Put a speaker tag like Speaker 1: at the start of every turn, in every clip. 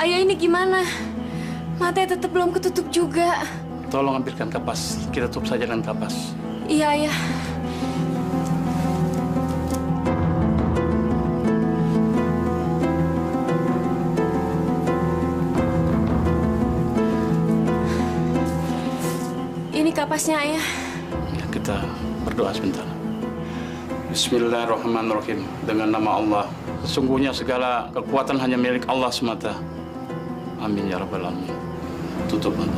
Speaker 1: Ayah, ini gimana? Matanya tetap belum ketutup juga.
Speaker 2: Tolong ambilkan kapas. Kita tutup saja dengan kapas.
Speaker 1: Iya, Ayah. Ini kapasnya, Ayah.
Speaker 2: Ya, kita berdoa sebentar. Bismillahirrahmanirrahim. Dengan nama Allah. Sesungguhnya segala kekuatan hanya milik Allah semata. Amin ya rabbal alamin. Tutup nanti.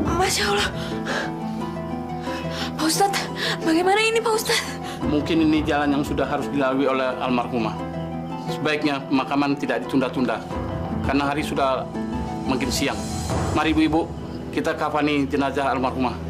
Speaker 1: Masya Allah. Pak Ustadz, bagaimana ini Pak Ustadz?
Speaker 2: Mungkin ini jalan yang sudah harus dilalui oleh almarhumah. Sebaiknya pemakaman tidak ditunda-tunda. Karena hari sudah makin siang. Mari ibu-ibu, kita kafani jenazah almarhumah.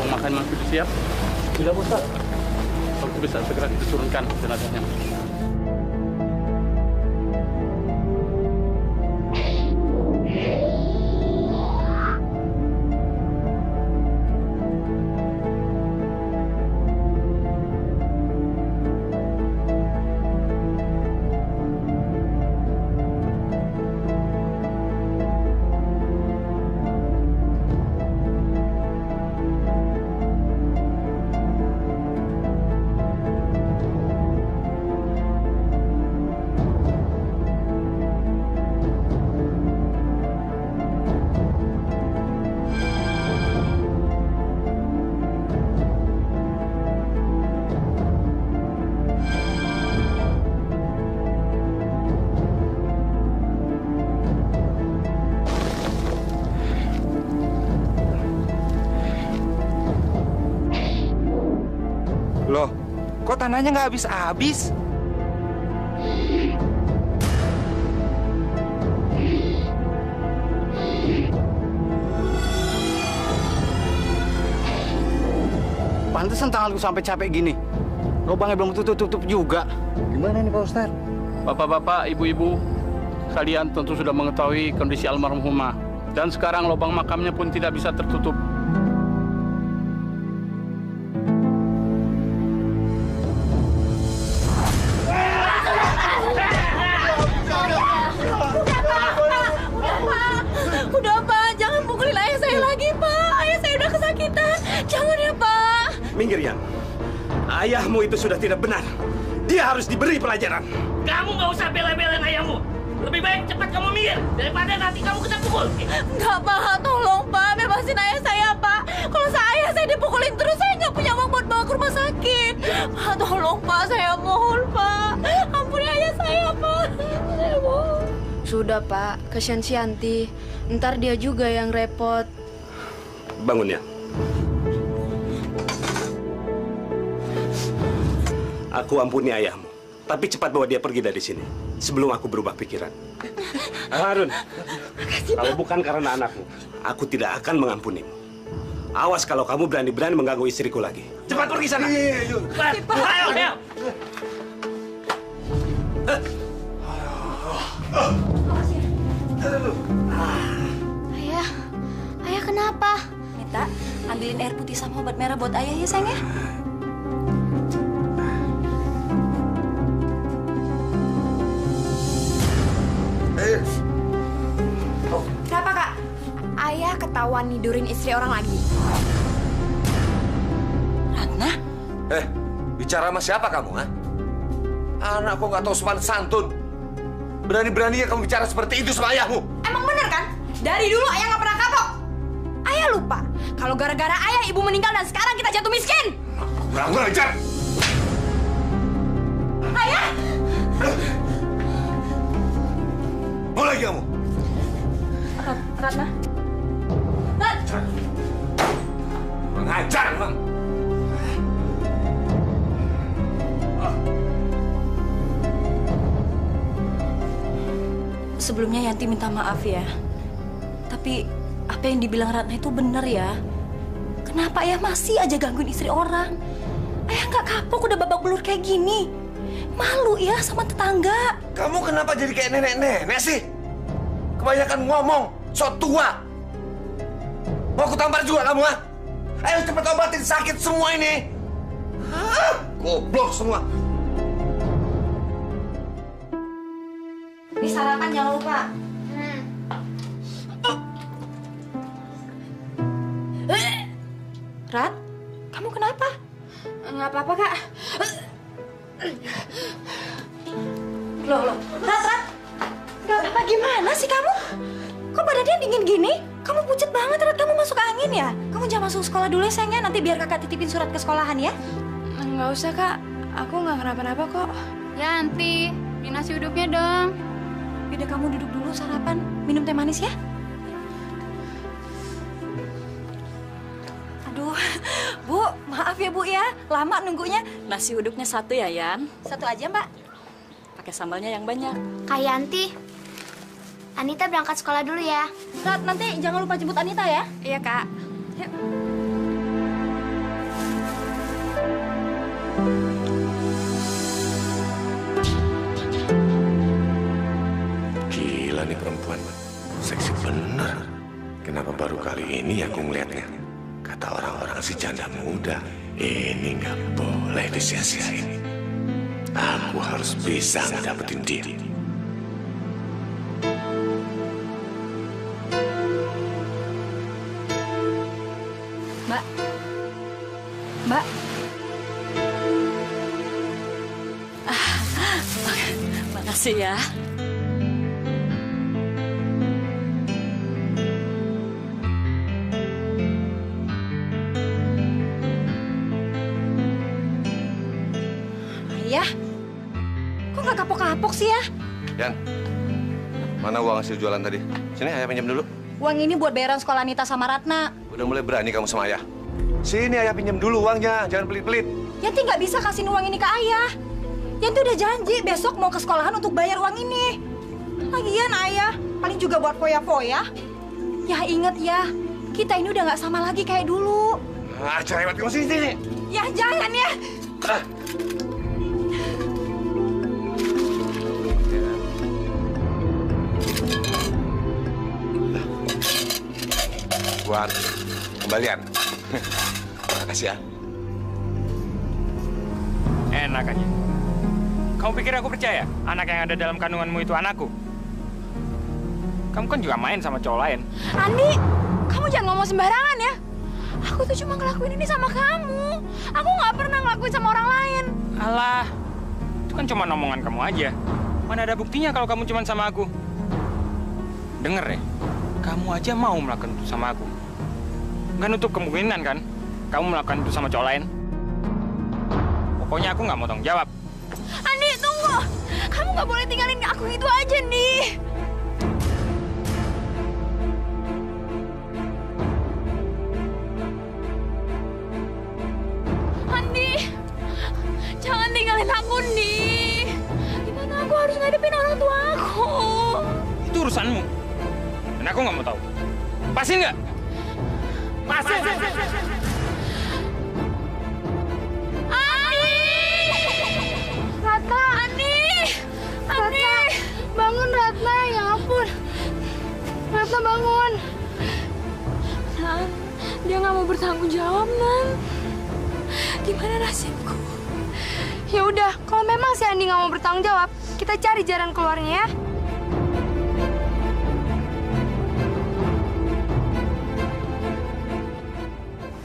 Speaker 2: Makanan sudah siap? Sudah, Ustaz. Kalau bisa segera diturunkan jenazahnya.
Speaker 3: Loh, kok tanahnya nggak habis-habis?
Speaker 2: Pantesan tanganku sampai capek gini. Lubangnya belum tutup-tutup juga.
Speaker 3: Gimana nih Pak Ustaz?
Speaker 2: Bapak-bapak, ibu-ibu, kalian tentu sudah mengetahui kondisi almarhumah. Dan sekarang lubang makamnya pun tidak bisa tertutup.
Speaker 1: Udah Pak, jangan pukulin ayah saya lagi Pak. Ayah saya udah kesakitan. Jangan ya Pak.
Speaker 4: Minggir, Yan. Ayahmu itu sudah tidak benar. Dia harus diberi pelajaran.
Speaker 5: Kamu nggak usah bela-belain ayahmu. Lebih baik cepat kamu minggir daripada nanti kamu kena pukul.
Speaker 1: Enggak Pak, tolong Pak, bebasin ayah saya Pak. Kalau ayah saya dipukulin terus, saya nggak punya uang buat bawa ke rumah sakit. Pak, tolong Pak, saya mohon Pak. Ampuni ayah saya Pak. Saya mohon. Sudah Pak, kasihan si Yanti. Ntar dia juga yang repot.
Speaker 4: Bangun, ya. Aku ampuni ayahmu. Tapi cepat bawa dia pergi dari sini. Sebelum aku berubah pikiran. Harun, kalau bukan karena anakmu, aku tidak akan mengampunimu. Awas kalau kamu berani-berani mengganggu istriku lagi. Cepat pergi sana.
Speaker 5: Ayo, ayo.
Speaker 1: Ayah, ayah kenapa? Mita, ambilin air putih sama obat merah buat ayah ya sayang ya. Kenapa Kak? Ayah ketahuan nidurin istri orang lagi.
Speaker 3: Bisa
Speaker 6: Bicara sama siapa kamu, ha? Anak kok nggak tahu sopan santun. Berani-beraninya kamu bicara seperti itu sama ayahmu.
Speaker 1: Emang bener kan? Dari dulu ayah nggak pernah kapok. Ayah lupa kalau gara-gara ayah ibu meninggal dan sekarang kita jatuh miskin.
Speaker 6: Kurang ajar.
Speaker 1: Ayah!
Speaker 6: Mau lagi kamu?
Speaker 1: Ratna. Rat.
Speaker 6: Kurang ajar, Bang.
Speaker 1: Sebelumnya Yanti minta maaf ya. Tapi apa yang dibilang Ratna itu benar ya. Kenapa ayah masih aja gangguin istri orang? Ayah nggak kapok udah babak belur kayak gini. Malu ya sama tetangga.
Speaker 6: Kamu kenapa jadi kayak nenek-nenek sih? Kebanyakan ngomong, sok tua. Mau aku tampar juga kamu, ha? Ayo cepat obatin sakit semua ini. Hah? Goblok semua.
Speaker 1: Ini sarapan jangan lupa. Rat, kamu kenapa?
Speaker 7: Nggak apa-apa, Kak.
Speaker 1: Loh. Rat. Gak apa gimana sih kamu? Kok badannya dingin gini? Kamu pucet banget, Rat. Kamu masuk angin ya? Kamu jangan masuk sekolah dulu ya, sayangnya. Nanti biar kakak titipin surat ke sekolahan ya.
Speaker 7: Nggak usah, Kak. Aku nggak kenapa-napa kok.
Speaker 8: Yanti, beli nasi uduknya dong.
Speaker 1: Udah kamu duduk dulu sarapan. Minum teh manis ya. Aduh, Bu, maaf ya Bu ya. Lama nunggunya.
Speaker 9: Nasi uduknya satu ya, Yan?
Speaker 1: Satu aja, Mbak.
Speaker 9: Pakai sambalnya yang banyak.
Speaker 8: Kak Yanti, Anita berangkat sekolah dulu ya.
Speaker 1: Rat, nanti jangan lupa jemput Anita ya.
Speaker 7: Iya, Kak.
Speaker 1: Yuk.
Speaker 6: Gila nih perempuan. Seksi bener. Kenapa baru kali ini aku ngeliatnya? Kata orang-orang si janda muda, ini nggak boleh disia-siain. Aku harus bisa ngedapetin dia.
Speaker 1: Mbak.
Speaker 9: Makasih ya.
Speaker 1: Ayah, kok nggak kapok-kapok sih ya?
Speaker 6: Yan, mana uang hasil jualan tadi? Sini, ayah pinjam dulu.
Speaker 1: Uang ini buat bayaran sekolah Anita sama Ratna.
Speaker 6: Udah mulai berani kamu sama ayah. Sini, ayah pinjam dulu uangnya, jangan pelit-pelit.
Speaker 1: Yanti nggak bisa kasih uang ini ke ayah. Yanti udah janji besok mau ke sekolahan untuk bayar uang ini. Lagian ayah, paling juga buat foya-foya. Ya inget ya, kita ini udah nggak sama lagi kayak dulu.
Speaker 6: Ah, cerewet kamu sini.
Speaker 1: Ya jangan ya.
Speaker 6: Ah. Buat kembalian. Makasih ya.
Speaker 10: Enak aja. Kamu pikir aku percaya anak yang ada dalam kandunganmu itu anakku? Kamu kan juga main sama cowok lain.
Speaker 7: Andi, kamu jangan ngomong sembarangan ya. Aku tuh cuma ngelakuin ini sama kamu. Aku nggak pernah ngelakuin sama orang lain.
Speaker 10: Alah, itu kan cuma omongan kamu aja. Mana ada buktinya kalau kamu cuma sama aku? Dengar ya, kamu aja mau melakukan itu sama aku. Nggak nutup kemungkinan kan, kamu melakukan itu sama cowok lain. Pokoknya aku nggak mau tanggung jawab.
Speaker 7: Andi, tunggu. Kamu nggak boleh tinggalin aku gitu aja, Andi. Andi, jangan tinggalin aku, Andi. Gimana aku harus ngadepin orang tua aku?
Speaker 10: Itu urusanmu. Dan aku nggak mau tahu. Pasti nggak? Pasti.
Speaker 7: Ratna, Andi, bangun Ratna, ya ampun. Ratna bangun. Nan, dia nggak mau bertanggung jawab, Nan. Gimana nasibku? Ya udah, kalau memang si Andi nggak mau bertanggung jawab, kita cari jalan keluarnya ya.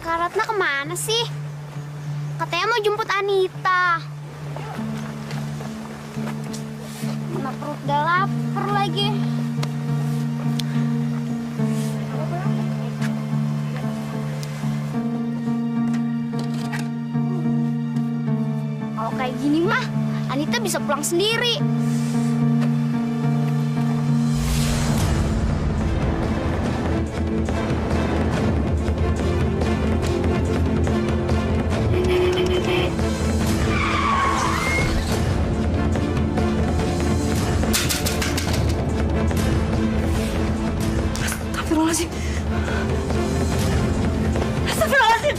Speaker 8: Kak Ratna kemana sih? Katanya mau jemput Anita. Mana perut udah lapar lagi. Kalau kayak gini mah, Anita bisa pulang sendiri.
Speaker 1: Astagfirullahaladzim. Astagfirullahaladzim.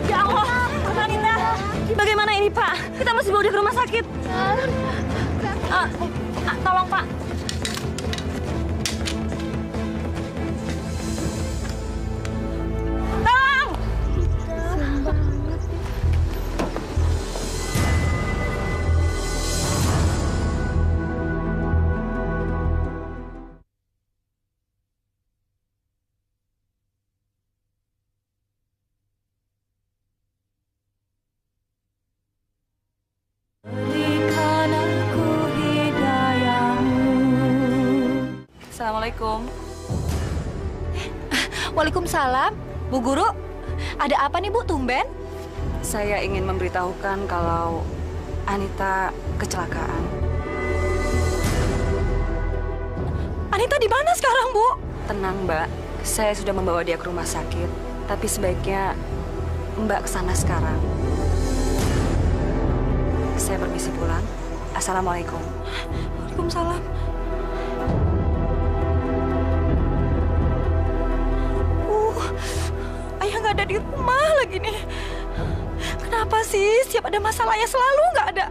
Speaker 1: Ya Allah, Anita. Bagaimana ini, Pak? Kita mesti bawa dia ke rumah sakit. Tolong, Pak. Tolong! Assalamualaikum. Waalaikumsalam. Bu Guru, ada apa nih Bu, tumben?
Speaker 9: Saya ingin memberitahukan kalau Anita kecelakaan.
Speaker 1: Anita di mana sekarang, Bu?
Speaker 9: Tenang, Mbak. Saya sudah membawa dia ke rumah sakit. Tapi sebaiknya Mbak kesana sekarang. Saya permisi pulang. Assalamualaikum.
Speaker 1: Waalaikumsalam. Ayah nggak ada di rumah lagi nih. Kenapa sih setiap ada masalah ayah selalu nggak ada?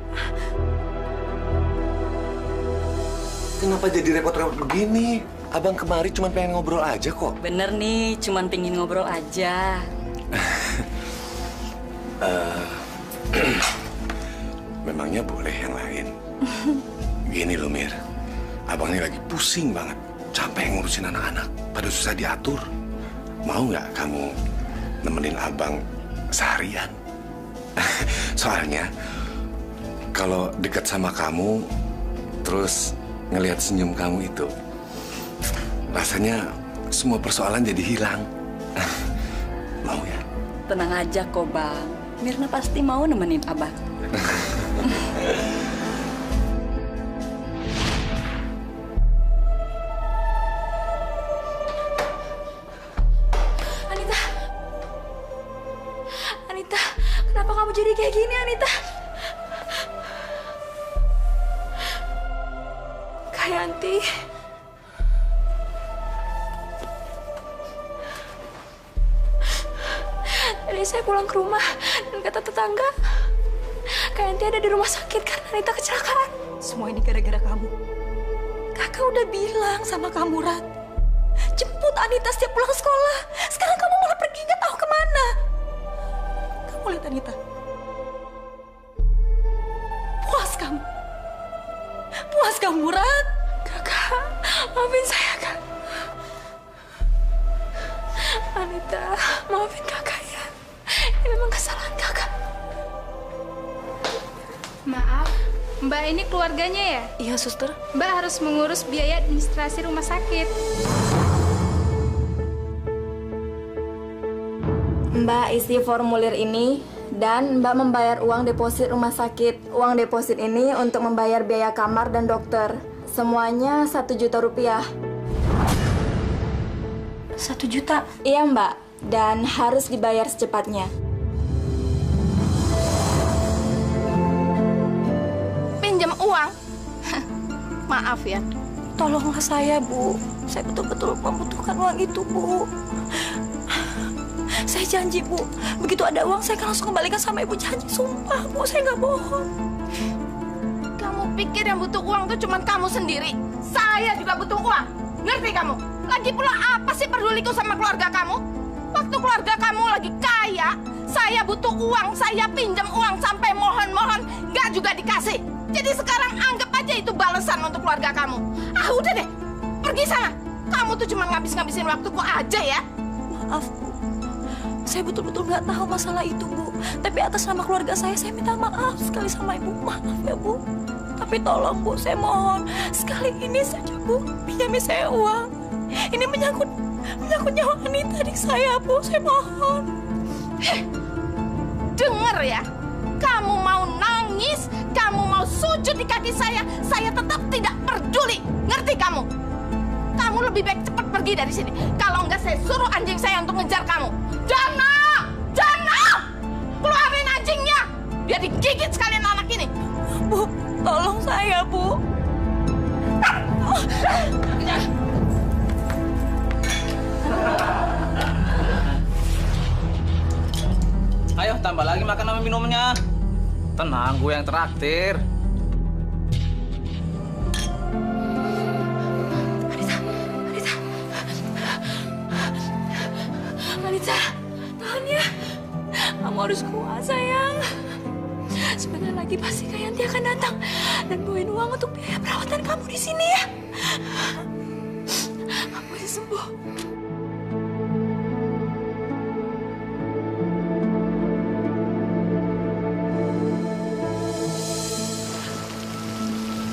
Speaker 6: Kenapa jadi repot-repot begini? Abang kemari cuma pengen ngobrol aja kok.
Speaker 9: Bener nih, cuman pingin ngobrol aja.
Speaker 6: Memangnya boleh yang lain? Gini loh, Mir. Abang ini lagi pusing banget. Capek ngurusin anak-anak. Pada susah diatur. Mau nggak kamu nemenin abang seharian? Soalnya, kalau dekat sama kamu, terus ngelihat senyum kamu itu, rasanya semua persoalan jadi hilang. Mau ya?
Speaker 9: Tenang aja kok, Bang. Mirna pasti mau nemenin Abang.
Speaker 1: Anita, kenapa kamu jadi kayak gini, Anita? Kayanti. Tadi saya pulang ke rumah dan kata tetangga, Kayanti ada di rumah sakit karena Anita kecelakaan. Semua ini gara-gara kamu. Kakak udah bilang sama kamu, Rat. Jemput Anita setiap pulang sekolah. Sekarang kamu malah pergi nggak tahu kemana. Kamu lihat Anita. Puas kamu. Puas kamu, Rat. Kakak, maafin saya, Kak. Anita, maafin kakak ya. Ini memang kesalahan kakak.
Speaker 11: Maaf, Mbak ini keluarganya ya?
Speaker 1: Iya, suster.
Speaker 11: Mbak harus mengurus biaya administrasi rumah sakit.
Speaker 12: Mbak isi formulir ini dan Mbak membayar uang deposit rumah sakit. Uang deposit ini untuk membayar biaya kamar dan dokter. Semuanya 1 juta rupiah.
Speaker 1: 1 juta?
Speaker 12: Iya, Mbak. Dan harus dibayar secepatnya.
Speaker 11: Pinjam uang? Maaf ya.
Speaker 1: Tolonglah saya, Bu. Saya betul-betul membutuhkan uang itu, Bu. Saya janji, Bu. Begitu ada uang, saya akan langsung kembalikan sama Ibu. Janji, sumpah, Bu. Saya nggak bohong.
Speaker 11: Kamu pikir yang butuh uang itu cuma kamu sendiri? Saya juga butuh uang. Ngerti kamu? Lagi pula apa sih peduliku sama keluarga kamu? Waktu keluarga kamu lagi kaya, saya butuh uang, saya pinjam uang sampai mohon-mohon, nggak juga dikasih. Jadi sekarang anggap aja itu balasan untuk keluarga kamu. Ah, udah deh, pergi sana. Kamu tuh cuma ngabis-ngabisin waktuku aja ya.
Speaker 1: maaf, Bu. Saya betul-betul nggak tahu masalah itu, Bu. Tapi atas nama keluarga saya minta maaf sekali sama Ibu. Maaf ya, Bu. Tapi tolong, Bu, saya mohon. Sekali ini saja, Bu. Pinjami saya uang. Ini menyangkut nyawa Anita, adik saya, Bu. Saya mohon.
Speaker 11: Dengar ya. Kamu mau nangis, kamu mau sujud di kaki saya tetap tidak peduli. Ngerti kamu? Kamu lebih baik cepat pergi dari sini. Kalau enggak, saya suruh anjing saya untuk ngejar kamu. Jana! Jana! Keluarin anjingnya! Biar digigit sekalian anak ini.
Speaker 1: Bu, tolong saya, Bu.
Speaker 13: Ayo, tambah lagi makan sama minumnya. Tenang, gue yang traktir.
Speaker 7: Anita, tahan ya. Kamu harus kuat, sayang. Sebentar lagi pasti Kak Yanti akan datang dan bawain uang untuk biaya perawatan kamu di sini ya. Kamu bisa sembuh.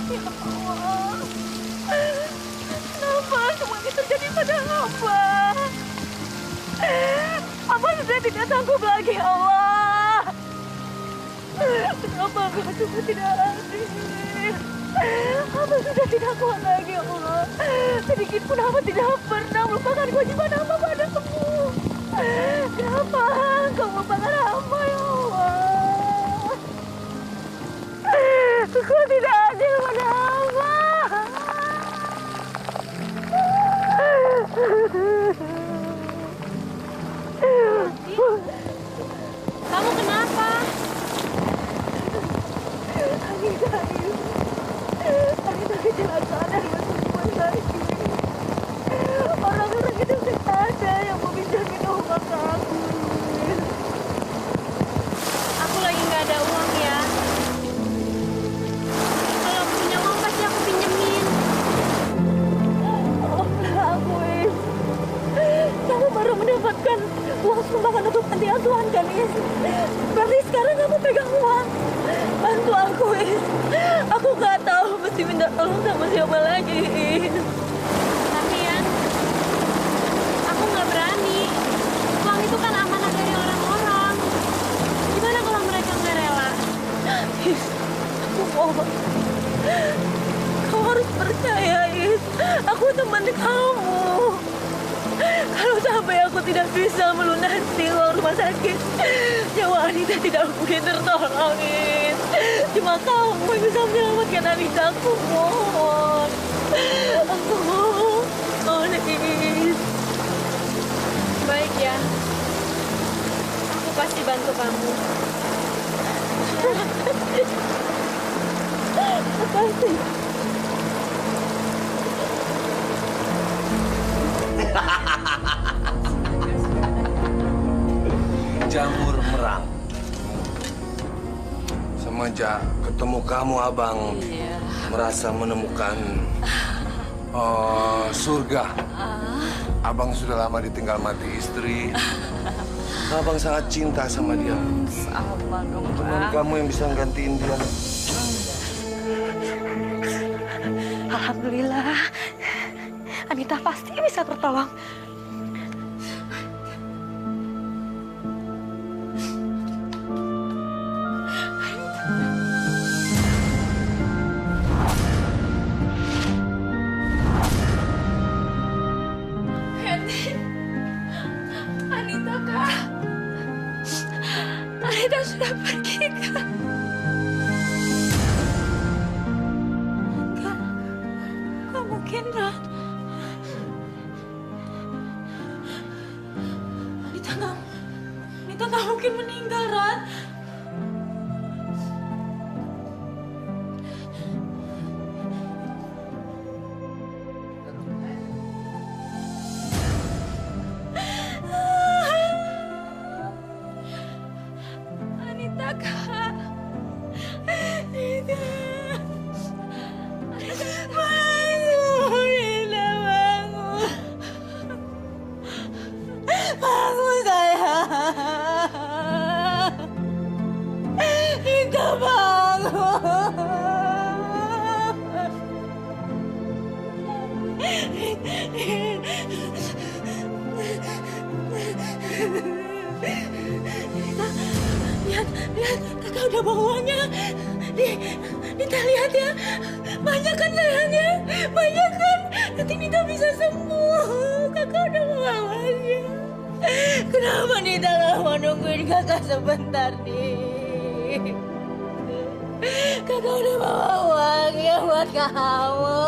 Speaker 1: Ya Allah. Kenapa semua ini terjadi pada hamba? Apa sudah tidak sanggup lagi, Allah? Kenapa Engkau sudah tidak hadir? Hamba sudah tidak kuat lagi, Allah. Sedikit pun hamba tidak pernah melupakan kewajiban hamba padamu. Kenapa Engkau melupakan hamba, ya Allah? Engkau tidak adil pada hamba.
Speaker 7: Kamu kenapa?
Speaker 1: Anita kecelakaan dan masuk rumah sakit. Orang-orang itu tidak ada yang mau pinjamin uang ke aku.
Speaker 7: Aku lagi nggak ada uang ya. Kalau punya uang pasti aku pinjemin.
Speaker 1: Tolonglah aku, Is. Kamu baru mendapatkan uang sumbangan untuk panti asuhan kan, Is? Berarti sekarang kamu pegang uang. Bantu aku, Is. Aku nggak tahu mesti minta tolong sama siapa lagi, Is.
Speaker 7: Tapi ya, aku nggak berani. Uang itu kan amanah dari orang-orang. Gimana kalau mereka nggak rela?
Speaker 1: Is, aku mohon. Kau harus percaya, Is. Aku teman kamu. Kalau sampai aku tidak bisa melunasi uang rumah sakit, nyawa Anita tidak mungkin tertolong, Is. Cuma kamu yang bisa menyelamatkan Anita. Aku mohon. Aku mohon, Is.
Speaker 7: Baik ya. Aku pasti bantu kamu.
Speaker 1: Makasih.
Speaker 6: Jamur merang. Semenjak ketemu kamu, Abang merasa menemukan surga. Abang sudah lama ditinggal mati istri. Abang sangat cinta sama dia.
Speaker 1: Sama dong,
Speaker 6: Cuman kamu yang bisa gantiin dia.
Speaker 1: Alhamdulillah. Anita pasti bisa tertolong.
Speaker 7: Anita, Kak. Anita sudah pergi, Kak.
Speaker 1: Gak mungkin, Rat. Anita gak mungkin meninggal, Rat.
Speaker 7: Anita, Kak. Anita.
Speaker 1: Bangun, Anita, bangun. Kakak udah bawa uangnya. Nita lihat ya, banyak kan sayangnya, banyak kan. Nanti Nita bisa sembuh. Kakak udah bawa uangnya. Kenapa Nita lama nungguin kakak sebentar nih? Kakak udah bawa uangnya buat kamu.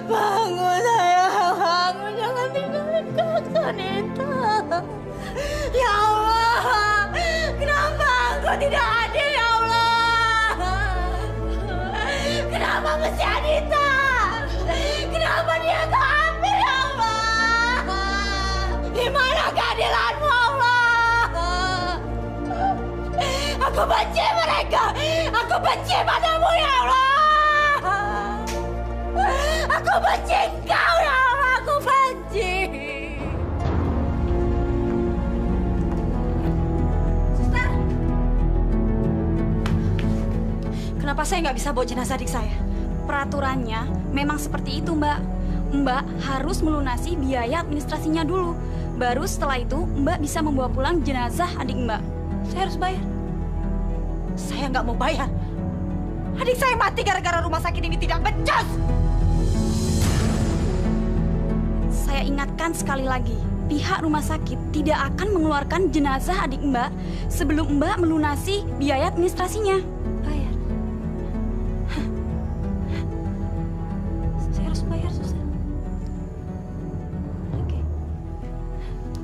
Speaker 1: Bangun sayang, bangun, jangan tinggalin kakak Nita. Ya Allah, kenapa aku tidak adil ya Allah? Kenapa mesti Anita? Kenapa dia tak ambil ya Allah? Di mana keadilanmu Allah? Aku benci mereka, aku benci padamu ya Allah. Aku benci engkau ya Allah, aku benci.
Speaker 9: Kenapa saya nggak bisa bawa jenazah adik saya? Peraturannya memang seperti itu, Mbak. Mbak harus melunasi biaya administrasinya dulu. Baru setelah itu, Mbak bisa membawa pulang jenazah adik Mbak. Saya harus bayar.
Speaker 1: Saya nggak mau bayar. Adik saya mati gara-gara rumah sakit ini tidak becus.
Speaker 9: Saya ingatkan sekali lagi, pihak rumah sakit tidak akan mengeluarkan jenazah adik Mbak sebelum Mbak melunasi biaya administrasinya. Bayar. Saya harus bayar, Susan. Oke.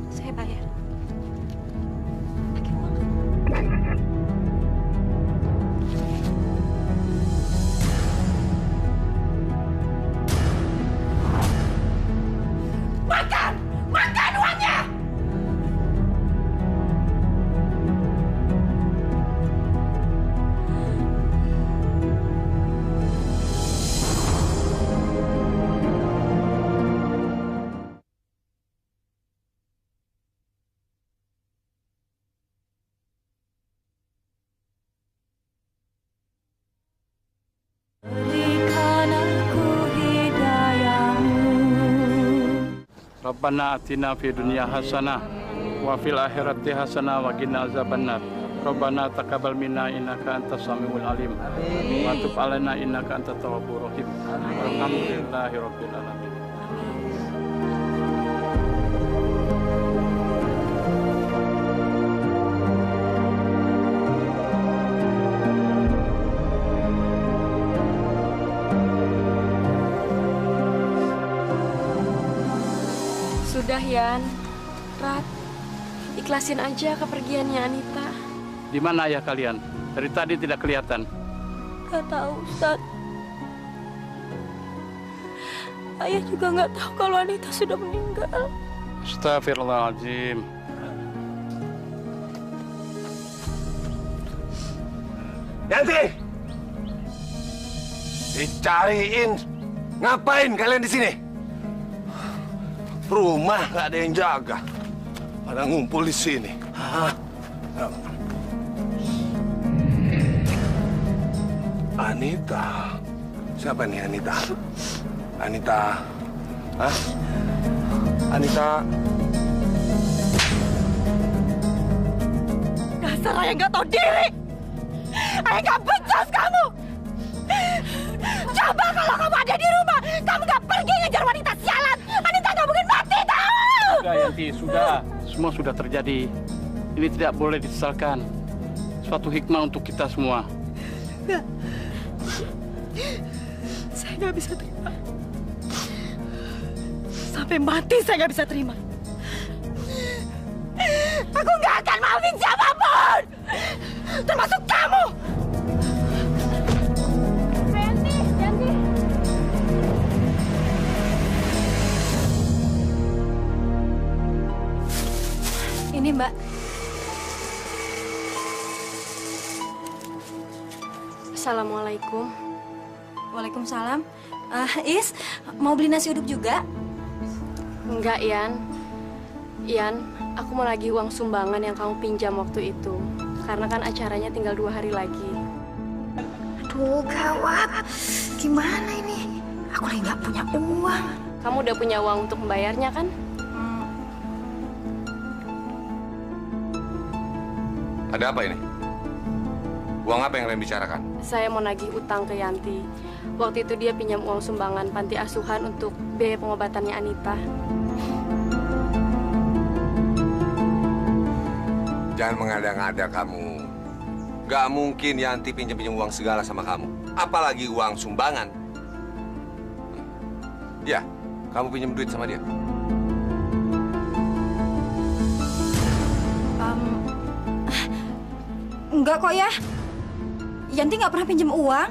Speaker 9: Saya bayar. Pakai uang kan?
Speaker 1: Makan! Makan uangnya!
Speaker 2: Rabbana atina fid dunya hasanah wa fil akhirati hasanah wa qina azabannar. Rabbana taqabbal minna innaka antas samiul alim. Wa tub alaina innaka antat tawwabur rahim. Alhamdulillahi rabbil alamin.
Speaker 7: Sudah, Yan. Rat, ikhlasin aja kepergiannya Anita.
Speaker 2: Di mana ayah kalian? Dari tadi tidak kelihatan.
Speaker 7: Gak tahu, Ustaz. Ayah juga nggak tahu kalau Anita sudah meninggal.
Speaker 2: Astagfirullahaladzim.
Speaker 6: Yanti! Dicariin. Ngapain kalian di sini? Rumah nggak ada yang jaga. Pada ngumpul di sini. Hah? Anita. Siapa nih Anita? Anita. Hah? Anita.
Speaker 1: Dasar ayah nggak tahu diri. Ayah nggak becus kamu. Coba kalau kamu ada di rumah, kamu nggak pergi ngejar wanita sialan. Anita nggak mungkin mati, tahu?
Speaker 2: Sudah, Yanti, sudah. Semua sudah terjadi. Ini tidak boleh disesalkan. Suatu hikmah untuk kita semua.
Speaker 1: Nggak. Saya nggak bisa terima. Sampai mati saya nggak bisa terima. Aku nggak akan maafin siapapun, termasuk kamu.
Speaker 7: Ini, Mbak. Assalamualaikum.
Speaker 9: Waalaikumsalam. Is, mau beli nasi uduk juga?
Speaker 7: Enggak, Yan. Yan, aku mau lagi uang sumbangan yang kamu pinjam waktu itu. Karena kan acaranya tinggal 2 hari lagi.
Speaker 1: Aduh, gawat. Gimana ini? Aku lagi nggak punya uang.
Speaker 7: Kamu udah punya uang untuk membayarnya, kan?
Speaker 6: Ada apa ini? Uang apa yang kalian bicarakan?
Speaker 14: Saya mau nagih utang ke Yanti. Waktu itu dia pinjam uang sumbangan panti asuhan untuk biaya pengobatannya Anita.
Speaker 6: Jangan mengada-ngada kamu. Gak mungkin Yanti pinjam-pinjam uang segala sama kamu. Apalagi uang sumbangan. Ya, kamu pinjam duit sama dia.
Speaker 9: Enggak kok ya. Yanti nggak pernah pinjam uang.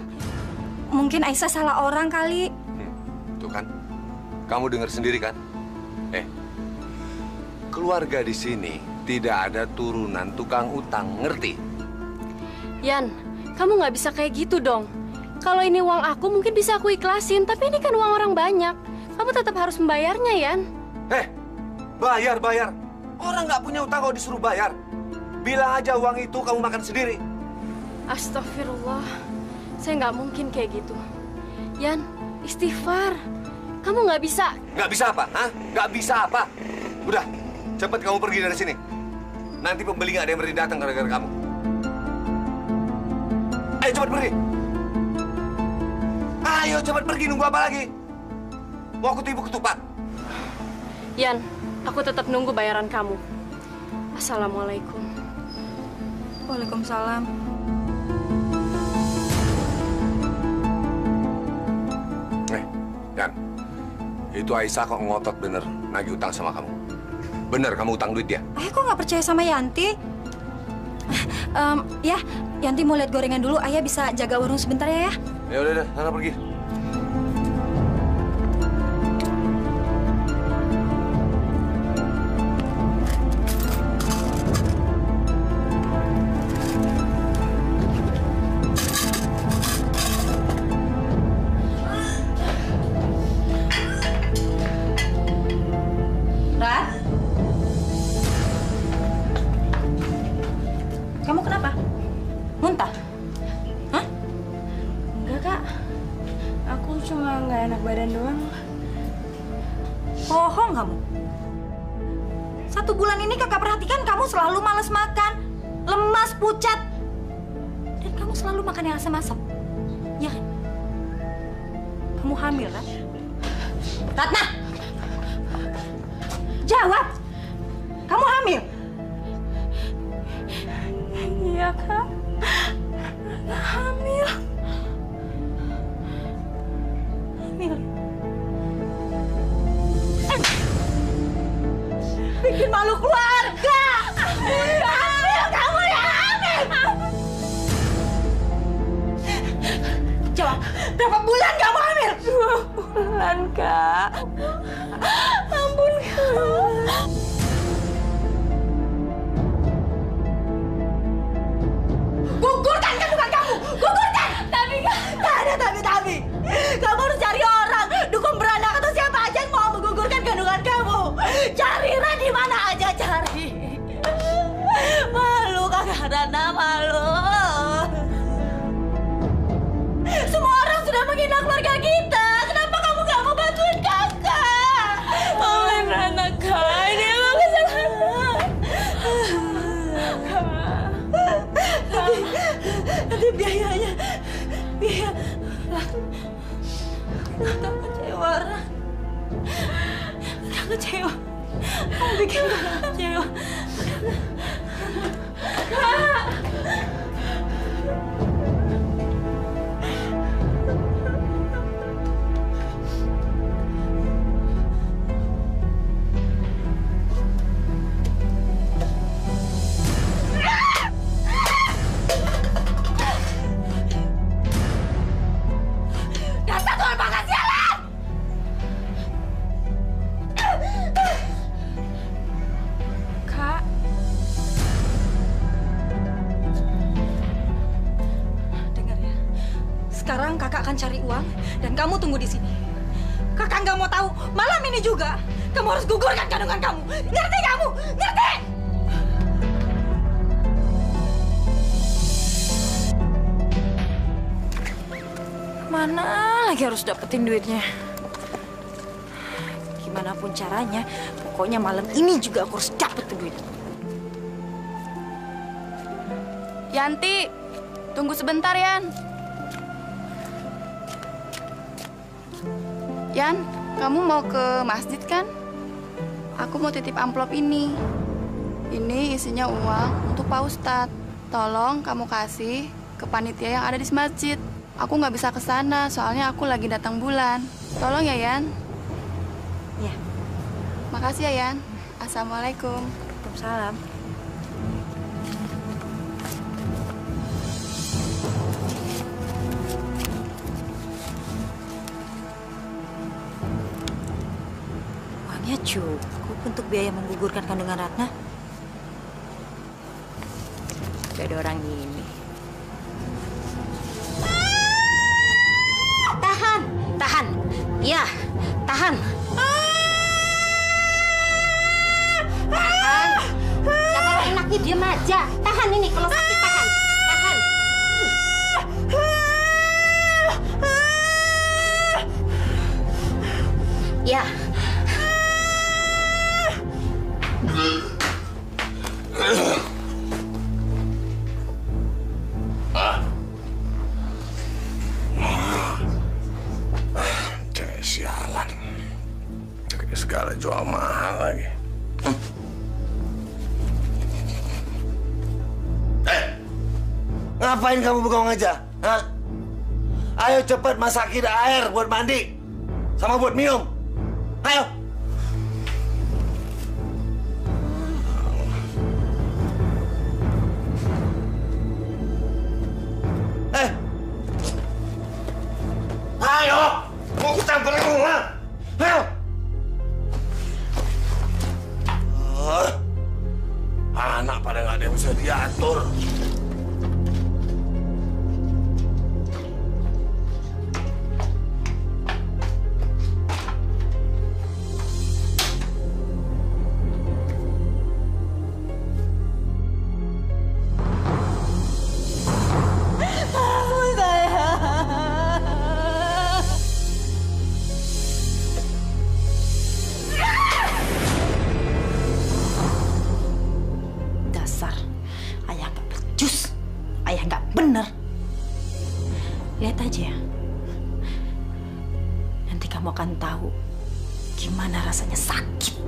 Speaker 9: Mungkin Aisyah salah orang kali.
Speaker 6: Tuh kan, kamu dengar sendiri kan? Keluarga di sini tidak ada turunan tukang utang, ngerti?
Speaker 14: Yan, kamu nggak bisa kayak gitu dong. Kalau ini uang aku mungkin bisa aku ikhlasin, tapi ini kan uang orang banyak. Kamu tetap harus membayarnya, Yan.
Speaker 6: Bayar. Orang nggak punya utang kalau disuruh bayar. Bilang aja uang itu kamu makan sendiri.
Speaker 14: Astagfirullah, saya nggak mungkin kayak gitu. Yan, istighfar. Kamu nggak bisa.
Speaker 6: Nggak bisa apa? Hah? Nggak bisa apa? Udah, cepet kamu pergi dari sini. Nanti pembeli nggak ada yang berani datang gara-gara kamu. Ayo cepet pergi. Ayo cepet pergi, nunggu apa lagi? Mau aku tipu ketupat?
Speaker 14: Yan, aku tetap nunggu bayaran kamu. Assalamualaikum.
Speaker 9: Waalaikumsalam.
Speaker 6: Yan, itu Aisyah kok ngotot bener nagih utang sama kamu. Bener kamu utang duit dia?
Speaker 9: Ayah kok nggak percaya sama Yanti? Ya, Yanti mau lihat gorengan dulu. Ayah bisa jaga warung sebentar ya?
Speaker 6: Ya udah, sana pergi.
Speaker 9: Rat? Kamu kenapa? Muntah? Hah?
Speaker 14: Enggak, Kak. Aku cuma nggak enak badan doang.
Speaker 9: Bohong kamu. 1 bulan ini kakak perhatikan kamu selalu malas makan, lemas, pucat. Dan kamu selalu makan yang asam-asam. Ya kan? Kamu hamil, kan? Ratna! Jawab! Kamu hamil?
Speaker 14: Iya, Kak. Ratna hamil.
Speaker 9: Hamil. Bikin malu keluarga! Hamil! Kamu yang hamil! Jawab, berapa bulan kamu hamil?
Speaker 14: 2 bulan, Kak. Ampun, Kak.
Speaker 9: Gugurkan kandungan kamu! Gugurkan!
Speaker 14: Tapi, Kak.
Speaker 9: Tak ada tapi. Kamu harus cari orang, dukun beranak atau siapa aja yang mau menggugurkan kandungan kamu. Cari di mana aja cari. Malu kakak Ratna, malu. Semua orang sudah menghina keluarga kita. Kenapa kamu gak mau bantuin kakak?
Speaker 14: Maafin Ratna, Kak. Ini emang kesalahan.
Speaker 9: Nanti biayanya. Kakak kecewa, Rat. Kakak kecewa. Kamu bikin kakak kecewa. Kak! Dasar Tuhan makan sialan!
Speaker 14: Kak.
Speaker 9: Dengar ya. Sekarang kakak akan cari uang dan kamu tunggu di sini. Kakak nggak mau tahu. Malam ini juga kamu harus gugurkan kandungan kamu. Ngerti kamu? Ngerti? Mana lagi harus dapetin duitnya? Gimana pun caranya, pokoknya malam ini juga aku harus dapet tuh duit.
Speaker 7: Yanti, tunggu sebentar, Yan. Yan, kamu mau ke masjid kan? Aku mau titip amplop ini. Ini isinya uang untuk Pak Ustadz. Tolong kamu kasih ke panitia yang ada di masjid. Aku nggak bisa ke sana, soalnya aku lagi datang bulan. Tolong ya, Yan.
Speaker 15: Ya.
Speaker 7: Makasih ya, Yan. Assalamualaikum.
Speaker 15: Waalaikumsalam. Uangnya cukup untuk biaya menggugurkan kandungan Ratna. Gak ada orang ini. Tahan, tahan. Ya, tahan. Tahan. Gak ada enaknya diam aja. Tahan ini kalau sakit tahan. Tahan. Ya.
Speaker 6: Cewek sialan. Kayak segala jual mahal lagi.
Speaker 16: Ngapain kamu bengong aja? Hah? Ayo cepat masakin air buat mandi. Sama buat minum. Ayo. Ayo. Mau kita bengong, ha? Ayo. Anak pada nggak ada yang bisa diatur.
Speaker 15: Dasar ayah nggak becus, ayah nggak bener. Lihat aja ya, nanti kamu akan tahu gimana rasanya sakit.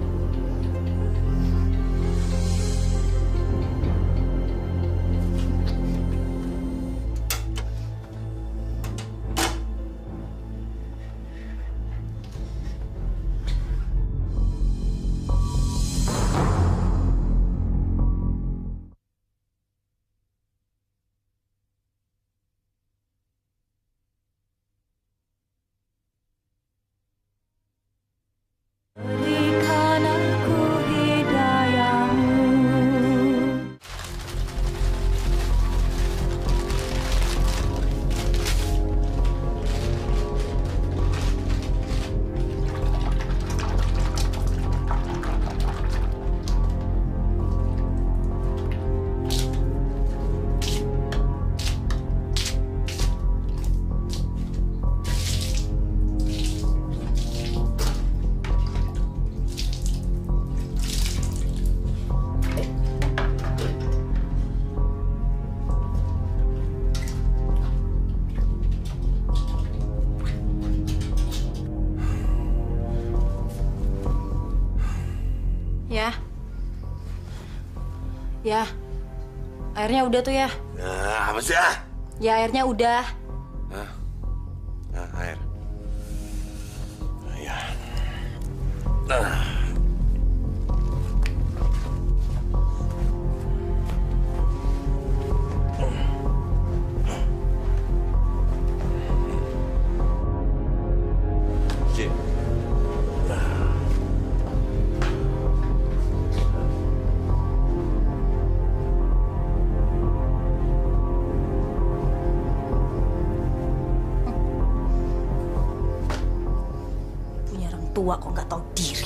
Speaker 17: Berikan aku hidayahmu.
Speaker 15: Ya. Ya. Airnya udah tuh ya.
Speaker 16: Nah, apa sih ah?
Speaker 15: Ya airnya udah.
Speaker 16: Hah? Nah, air. Ya. Cik.
Speaker 15: Punya orang tua kok nggak tahu diri.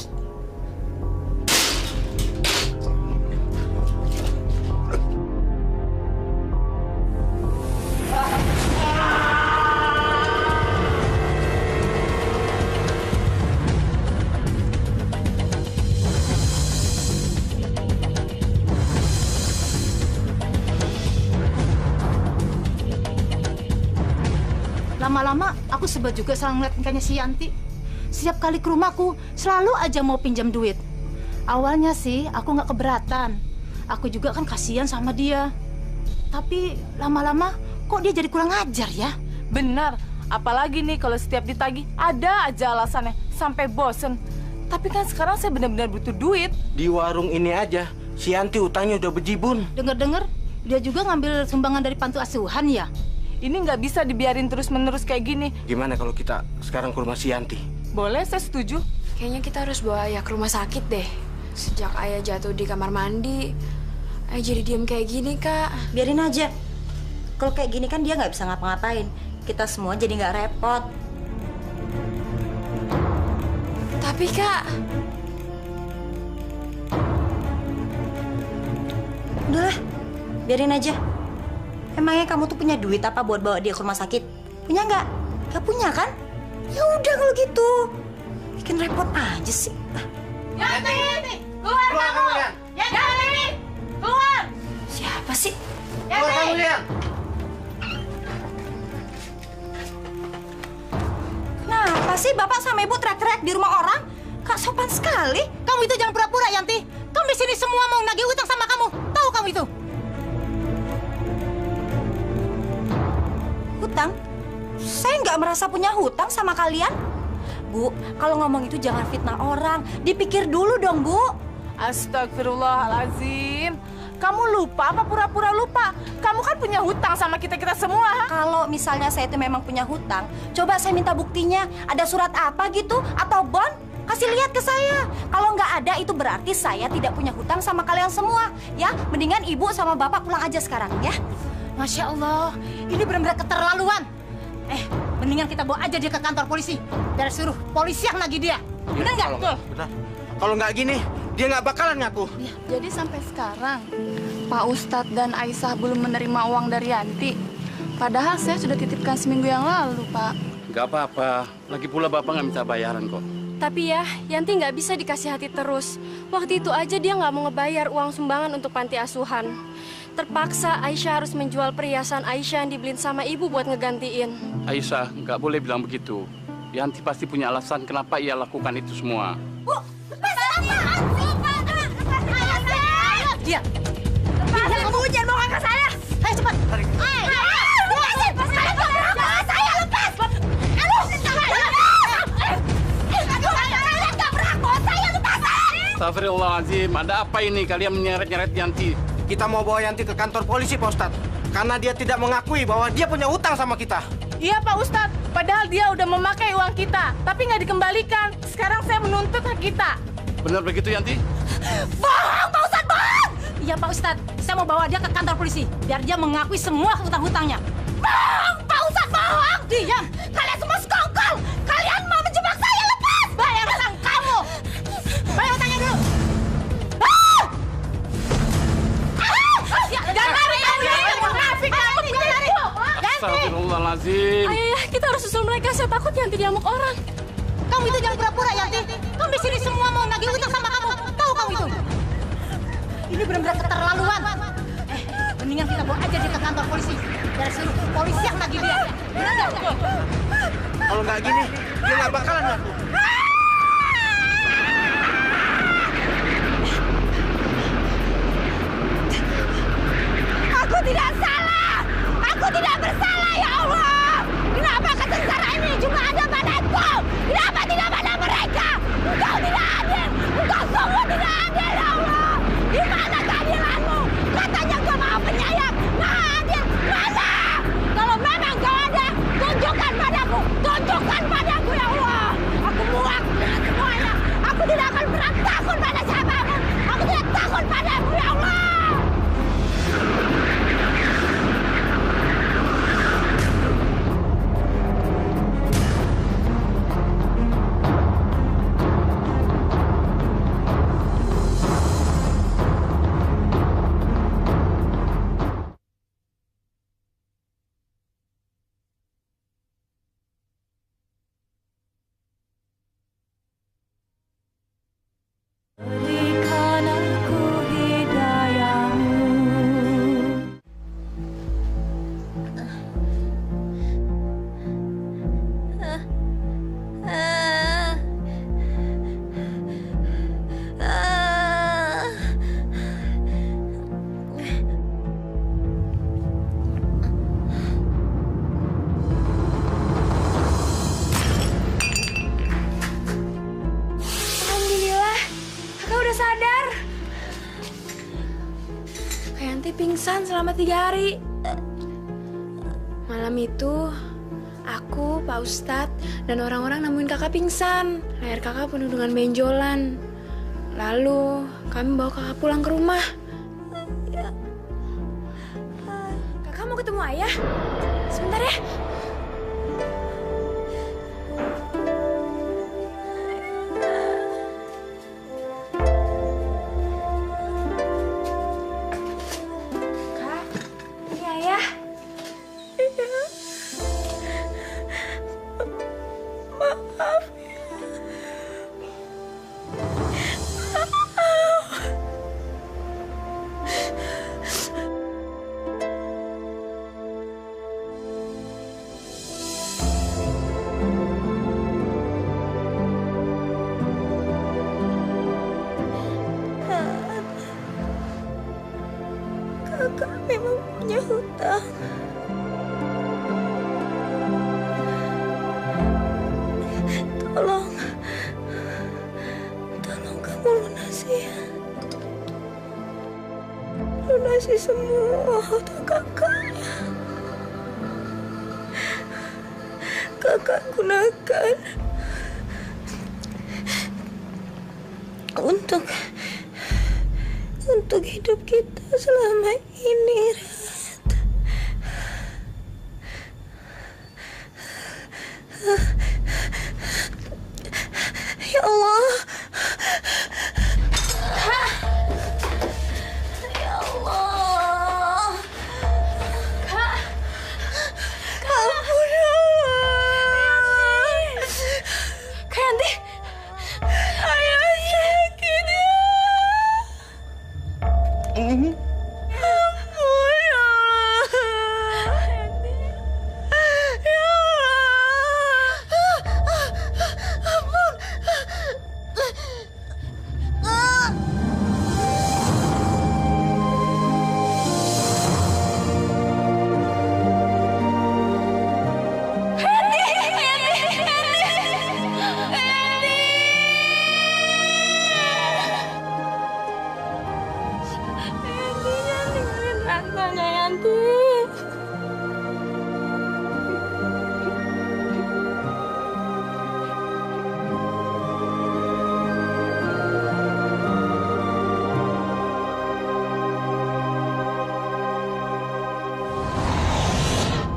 Speaker 11: Lama-lama aku sebel juga sama ngeliat tingkahnya si Yanti. Setiap kali ke rumahku selalu aja mau pinjam duit. Awalnya sih aku nggak keberatan. Aku juga kan kasihan sama dia. Tapi lama-lama kok dia jadi kurang ajar ya?
Speaker 18: Benar. Apalagi nih kalau setiap ditagih ada aja alasannya sampai bosen. Tapi kan sekarang saya benar-benar butuh duit.
Speaker 19: Di warung ini aja, si Yanti utangnya udah bejibun.
Speaker 11: Dengar-dengar dia juga ngambil sumbangan dari panti asuhan ya?
Speaker 18: Ini nggak bisa dibiarin terus-menerus kayak gini.
Speaker 19: Gimana kalau kita sekarang ke rumah si Yanti?
Speaker 18: Boleh, saya setuju.
Speaker 7: Kayaknya kita harus bawa ayah ke rumah sakit deh. Sejak ayah jatuh di kamar mandi, ayah jadi diem kayak gini, Kak.
Speaker 15: Biarin aja. Kalau kayak gini kan dia nggak bisa ngapa-ngapain. Kita semua jadi nggak repot.
Speaker 7: Tapi, Kak...
Speaker 15: Udahlah, biarin aja. Emangnya kamu tuh punya duit apa buat bawa dia ke rumah sakit? Punya nggak? Nggak punya kan? Ya udah kalau gitu. Bikin repot aja sih.
Speaker 11: Yanti! Keluar kamu! Yanti! Keluar!
Speaker 15: Siapa sih?
Speaker 11: Keluar kamu, Lian!
Speaker 15: Kenapa sih Bapak sama Ibu teriak-teriak di rumah orang? Kak sopan sekali.
Speaker 11: Kamu itu jangan pura-pura, Yanti. Kamu di sini semua mau nagih utang sama kamu. Tahu kamu itu?
Speaker 15: Hutang? Saya nggak merasa punya hutang sama kalian. Bu, kalau ngomong itu jangan fitnah orang. Dipikir dulu dong, Bu.
Speaker 18: Astagfirullahaladzim. Kamu lupa apa pura-pura lupa? Kamu kan punya hutang sama kita-kita semua.
Speaker 15: Kalau misalnya saya itu memang punya hutang, coba saya minta buktinya. Ada surat apa gitu? Atau bond? Kasih lihat ke saya. Kalau nggak ada, itu berarti saya tidak punya hutang sama kalian semua. Ya, mendingan Ibu sama Bapak pulang aja sekarang, ya.
Speaker 11: Masya Allah, ini benar-benar keterlaluan. Mendingan kita bawa aja dia ke kantor polisi. Biar suruh polisi yang nagih dia. Benar nggak?
Speaker 19: Benar. Kalau nggak gini, dia nggak bakalan ngaku.
Speaker 18: Jadi sampai sekarang, Pak Ustadz dan Aisyah belum menerima uang dari Yanti. Padahal saya sudah titipkan seminggu yang lalu, Pak.
Speaker 2: Gak apa-apa. Lagi pula Bapak nggak minta bayaran kok.
Speaker 14: Tapi ya, Yanti nggak bisa dikasih hati terus. Waktu itu aja dia nggak mau ngebayar uang sumbangan untuk panti asuhan. Terpaksa Aisyah harus menjual perhiasan Aisyah yang dibeliin sama ibu buat ngegantiin.
Speaker 2: Aisyah, nggak boleh bilang begitu. Yanti pasti punya alasan kenapa ia lakukan itu semua.
Speaker 11: Dia. Lepasin, kamu jangan bawa ke saya. Ayo cepat. Tarik. Lepasin, jangan saya lepas.
Speaker 2: Astagfirullahaladzim, ada apa ini? Kalian menyeret-nyeret Yanti.
Speaker 19: Kita mau bawa Yanti ke kantor polisi, Pak Ustadz. Karena dia tidak mengakui bahwa dia punya utang sama kita.
Speaker 18: Iya, Pak Ustadz. Padahal dia udah memakai uang kita, tapi nggak dikembalikan. Sekarang saya menuntut hak kita.
Speaker 2: Benar begitu, Yanti?
Speaker 11: Bohong, Pak Ustadz, bohong! Iya, Pak Ustadz. Saya mau bawa dia ke kantor polisi. Biar dia mengakui semua hutang-hutangnya. Bohong, Pak Ustadz, bohong! Diam! Kalian semua sekongkol! Kalian mau menjebak saya, lepas! Bayar utang kamu! Bayar utangnya dulu! Jangan lari kamu! Munafik kamu!
Speaker 2: Astagfirullahaladzim.
Speaker 14: Ayo ya, kita harus susul mereka. Saya takut Yanti diamuk orang.
Speaker 11: Kamu itu jangan pura-pura, Yanti. Kamu di sini semua mau nagih utang sama kamu. Tahu kamu itu? Ini benar-benar keterlaluan. Mendingan kita bawa aja dia ke kantor polisi. Biar suruh polisi yang nagih dia. Benar nggak?
Speaker 19: Kalau nggak gini, dia nggak bakalan ngaku.
Speaker 11: Aku tidak salah. Aku tidak bersalah, ya Allah. Kenapa kesengsaraan ini cuma ada padaku? Kenapa tidak pada mereka? Engkau tidak adil. Engkau sungguh tidak adil, ya Allah. Di mana keadilanmu? Katanya engkau maha penyayang, maha adil. Mana? Kalau memang engkau ada, tunjukkan padaku. Tunjukkan padaku, ya Allah. Aku muak
Speaker 7: bertahan selama 3 hari. Malam itu, aku, Pak Ustadz, dan orang-orang nemuin kakak pingsan. Leher kakak penuh dengan benjolan. Lalu, kami bawa kakak pulang ke rumah. Kakak mau ketemu ayah? Sebentar ya. Kak, ini ayah.
Speaker 1: Maaf ya. Kakak memang punya hutang. Tolong kamu lunasi ya. Lunasi semua hutang kakaknya. Kakak gunakan untuk hidup kita selama ini, Rat. Ya Allah. Ya Allah. Kak. Ampun ya Allah.
Speaker 7: Kak Yanti.
Speaker 1: Ayah sakit ya. Ampun ya Allah. Ya Allah. Ampun.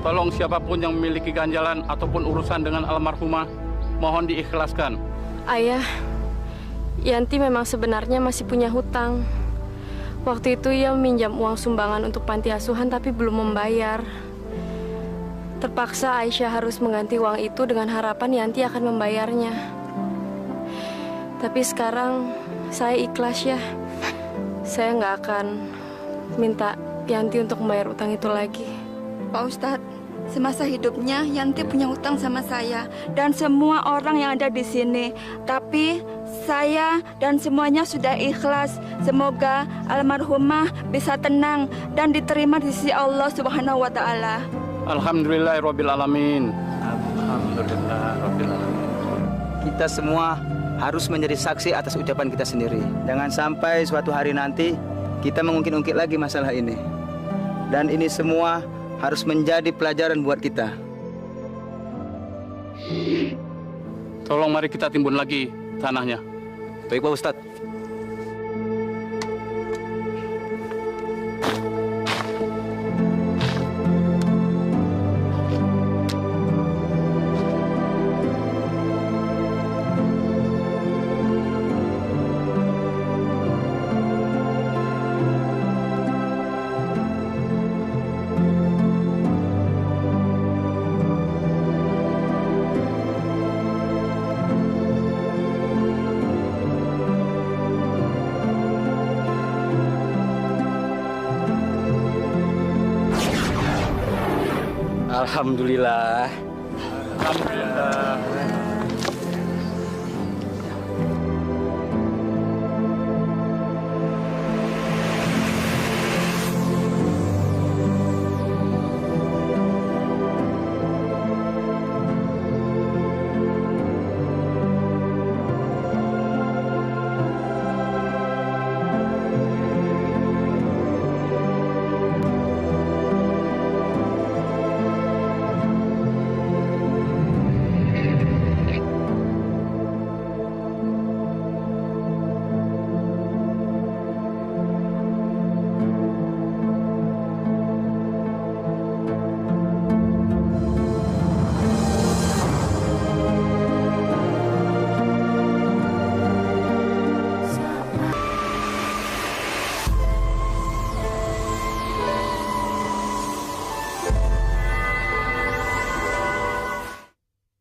Speaker 2: Tolong siapapun yang memiliki ganjalan ataupun urusan dengan almarhumah, mohon diikhlaskan.
Speaker 14: Ayah, Yanti memang sebenarnya masih punya hutang. Waktu itu ia meminjam uang sumbangan untuk panti asuhan tapi belum membayar. Terpaksa Aisyah harus mengganti uang itu dengan harapan Yanti akan membayarnya. Tapi sekarang saya ikhlas ya. Saya nggak akan minta Yanti untuk membayar utang itu lagi.
Speaker 20: Pak Ustadz, semasa hidupnya Yanti punya hutang sama saya dan semua orang yang ada di sini. Tapi saya dan semuanya sudah ikhlas. Semoga almarhumah bisa tenang dan diterima di sisi Allah Subhanahu wa Ta'ala.
Speaker 2: Alhamdulillahirabbil alamin. Alhamdulillahirabbil alamin.
Speaker 21: Kita semua harus menjadi saksi atas ucapan kita sendiri. Jangan sampai suatu hari nanti kita mengungkit-ungkit lagi masalah ini. Dan ini semua harus menjadi pelajaran buat kita.
Speaker 2: Tolong mari kita timbun lagi tanahnya.
Speaker 21: Baik Pak Ustadz. Alhamdulillah.
Speaker 2: Alhamdulillah.